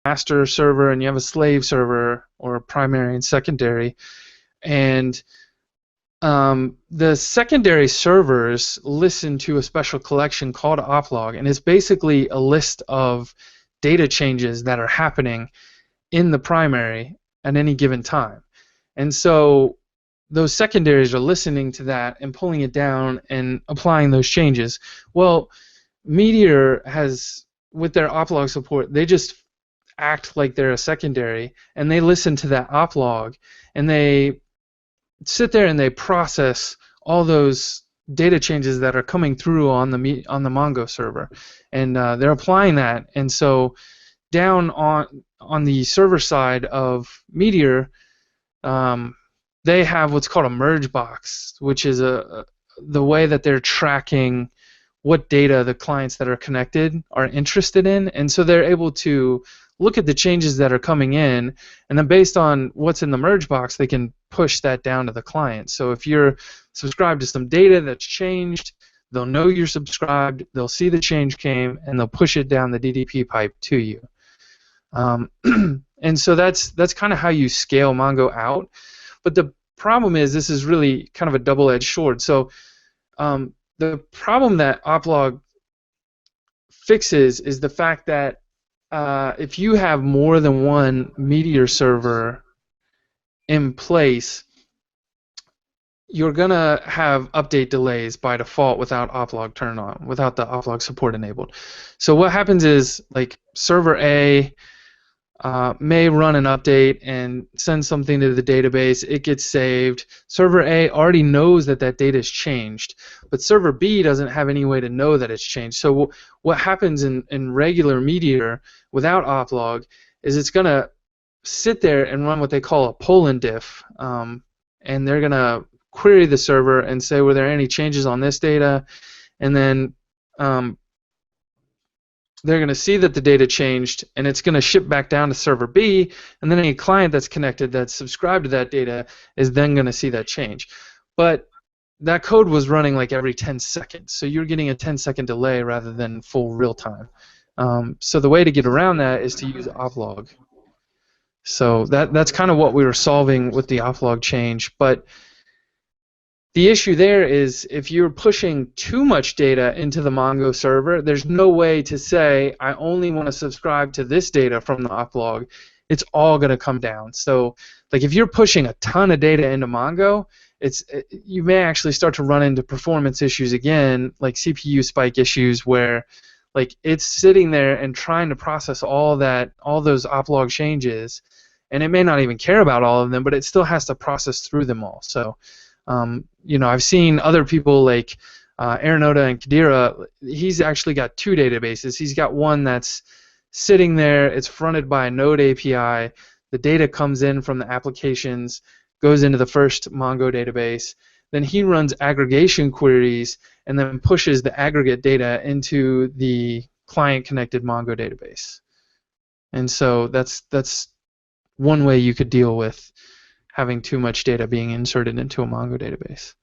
master server and you have a slave server, or primary and secondary. And the secondary servers listen to a special collection called oplog, and it's basically a list of data changes that are happening in the primary at any given time. And so those secondaries are listening to that and pulling it down and applying those changes. Well, Meteor has, with their oplog support, they just act like they're a secondary, and they listen to that oplog, and they sit there and they process all those data changes that are coming through on the Mongo server, and they're applying that. And so down on the server side of Meteor, they have what's called a merge box, which is the way that they're tracking what data the clients that are connected are interested in, and so they're able to look at the changes that are coming in, and then based on what's in the merge box, they can push that down to the client. So if you're subscribed to some data that's changed, they'll know you're subscribed, they'll see the change came, and they'll push it down the DDP pipe to you. And so that's kind of how you scale Mongo out. But the problem is, this is really kind of a double-edged sword. So the problem that oplog fixes is the fact that if you have more than one Meteor server in place, you're going to have update delays by default without oplog turned on, without the oplog support enabled. So what happens is, like, server A may run an update and send something to the database. It gets saved. Server A already knows that that data has changed, but server B doesn't have any way to know that it's changed. So what happens in regular Meteor without oplog is it's going to sit there and run what they call a pull and diff, and they're going to query the server and say, were there any changes on this data? And then they're going to see that the data changed, and it's going to ship back down to server B, and then any client that's connected that's subscribed to that data is then going to see that change. But that code was running like every 10 seconds, so you're getting a 10-second delay rather than full real time. So the way to get around that is to use oplog. So that's kind of what we were solving with the oplog change. But the issue there is, if you're pushing too much data into the Mongo server, there's no way to say, I only want to subscribe to this data from the oplog. It's all going to come down. So, like, if you're pushing a ton of data into Mongo, you may actually start to run into performance issues again, like CPU spike issues, where, like, it's sitting there and trying to process all those oplog changes, and it may not even care about all of them, but it still has to process through them all. So I've seen other people like Aaron Oda and Kadira. He's actually got two databases. He's got one that's sitting there. It's fronted by a Node API. The data comes in from the applications, goes into the first Mongo database. Then he runs aggregation queries and then pushes the aggregate data into the client-connected Mongo database. And so that's one way you could deal with having too much data being inserted into a Mongo database.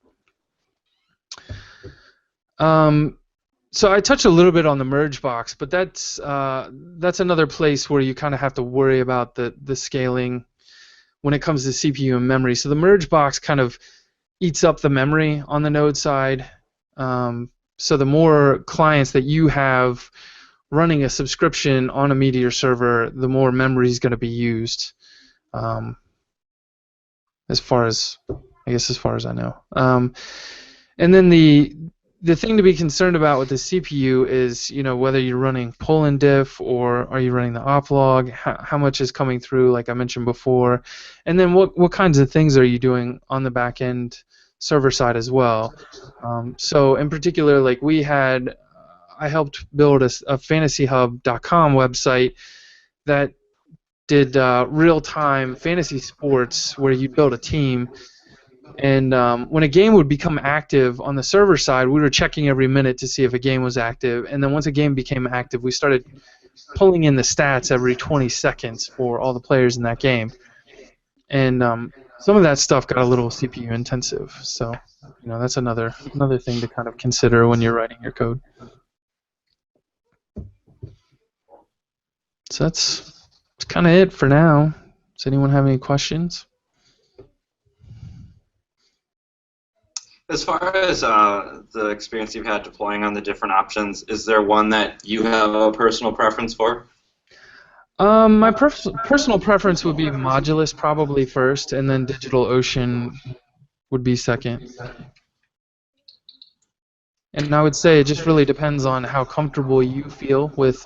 So I touched a little bit on the merge box, but that's another place where you kind of have to worry about the scaling when it comes to CPU and memory. So the merge box kind of eats up the memory on the node side. So the more clients that you have running a subscription on a Meteor server, the more memory is going to be used. As far as I know. And then the thing to be concerned about with the CPU is, whether you're running pull and diff or are you running the oplog, how much is coming through, like I mentioned before, and then what kinds of things are you doing on the back end server side as well. So in particular, like I helped build a fantasyhub.com website that did real-time fantasy sports where you build a team, and when a game would become active on the server side, we were checking every minute to see if a game was active, and then once a game became active, we started pulling in the stats every 20 seconds for all the players in that game. And some of that stuff got a little CPU intensive, so that's another thing to kind of consider when you're writing your code. So That's kind of it for now. Does anyone have any questions? As far as the experience you've had deploying on the different options, is there one that you have a personal preference for? My personal preference would be Modulus probably first, and then DigitalOcean would be second. And I would say it just really depends on how comfortable you feel with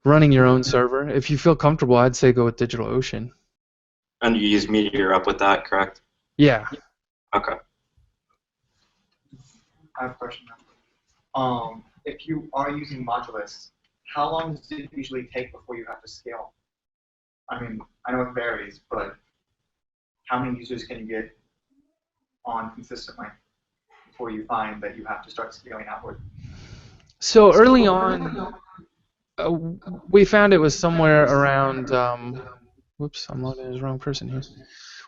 running your own server. If you feel comfortable, I'd say go with DigitalOcean. And you use Meteor up with that, correct? Yeah. Okay. I have a question now. If you are using Modulus, how long does it usually take before you have to scale? I mean, I know it varies, but how many users can you get on consistently before you find that you have to start scaling outward? So early on, we found it was somewhere around. Whoops, I'm logging as the wrong person here.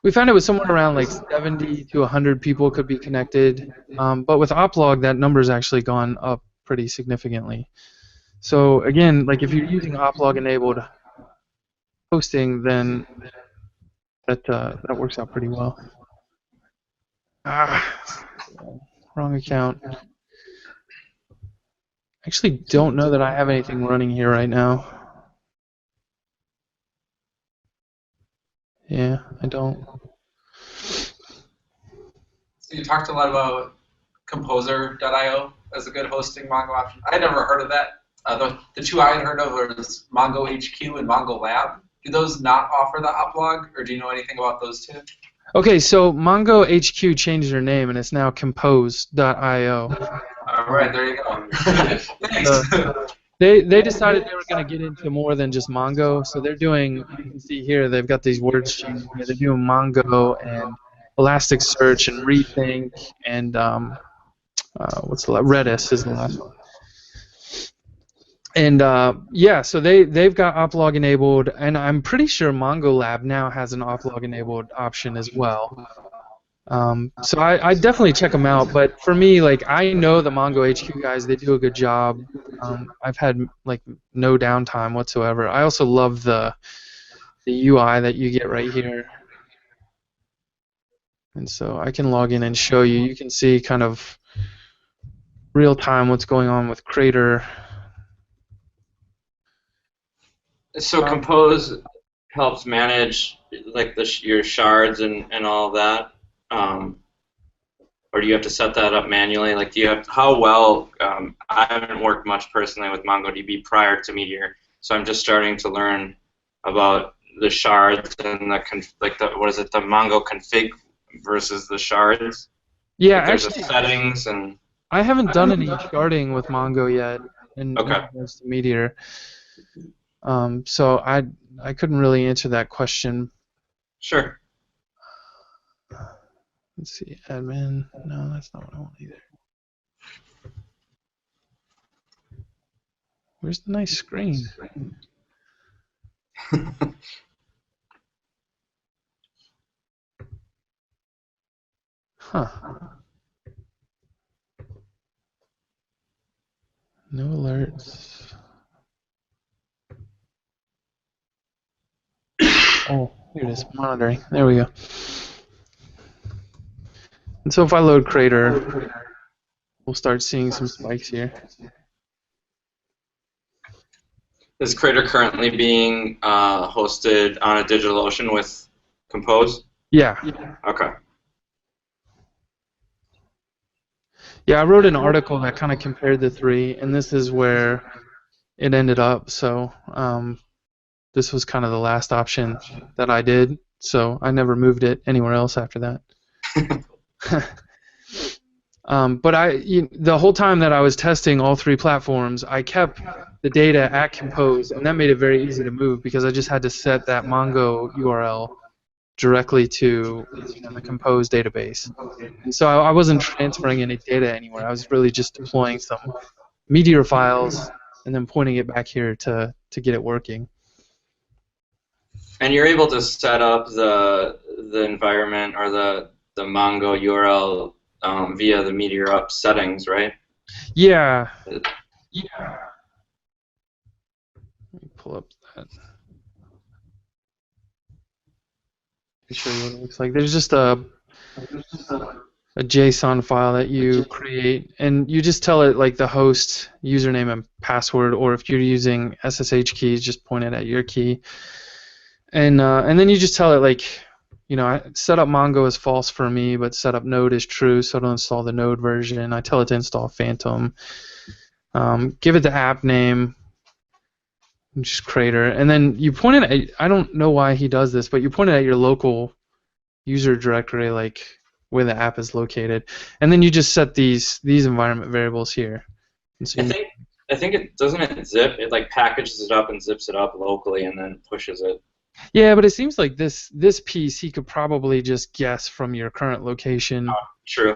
We found it was somewhere around like 70 to 100 people could be connected, but with Oplog, that number's actually gone up pretty significantly. So again, like if you're using Oplog-enabled hosting, then that works out pretty well. Wrong account. Actually don't know that I have anything running here right now. Yeah, I don't. So you talked a lot about Composer.io as a good hosting Mongo option. I had never heard of that. The two I had heard of was Mongo HQ and Mongo Lab. Do those not offer the Oplog, or do you know anything about those two? Okay, so Mongo HQ changed their name, and it's now Compose.io. All right, there you go. Thanks. They decided they were going to get into more than just Mongo, so they're doing, you can see here, they've got these words changing here. They're doing Mongo and Elasticsearch and Rethink and what's the last? Redis is the last one. And yeah, so they've got Oplog enabled, and I'm pretty sure Mongo Lab now has an Oplog enabled option as well. So I definitely check them out, but for me, like I know the Mongo HQ guys, they do a good job. I've had like no downtime whatsoever. I also love the UI that you get right here. And so I can log in and show you. You can see kind of real time what's going on with Crater. So Compose helps manage like your shards and all of that, or do you have to set that up manually? Like, do you have how well? I haven't worked much personally with MongoDB prior to Meteor, so I'm just starting to learn about the shards and the what is it, the Mongo config versus the shards. Yeah, like there's actually, settings and. I haven't done any sharding with Mongo yet in Okay. regards to Meteor. So I couldn't really answer that question. Sure. Let's see, admin. No, that's not what I want either. Where's the nice screen? Huh. No alerts. Oh, here it is. Monitoring. There we go. And so if I load Crater, we'll start seeing some spikes here. Is Crater currently being hosted on a DigitalOcean with Compose? Yeah. Okay. Yeah, I wrote an article that kind of compared the three, and this is where it ended up. So this was kind of the last option that I did. So I never moved it anywhere else after that. But the whole time that I was testing all three platforms, I kept the data at Compose, and that made it very easy to move because I just had to set that Mongo URL directly to the Compose database. And so I wasn't transferring any data anywhere. I was really just deploying some Meteor files and then pointing it back here to get it working. And you're able to set up the environment or the Mongo URL via the Meteor Up settings, right? Yeah. Yeah. Let me pull up show you what it looks like. There's just a JSON file that you create, and you just tell it like the host username and password, or if you're using SSH keys, just point it at your key, and then you just tell it like, set up Mongo as false for me, but set up Node as true, so it'll install the Node version. I tell it to install Phantom. Give it the app name, just Crater, and then you point it at, I don't know why he does this, but you point it at your local user directory, like where the app is located, and then you just set these environment variables here. And so I think it doesn't it zip. It like packages it up and zips it up locally and then pushes it. Yeah, but it seems like this piece he could probably just guess from your current location. True.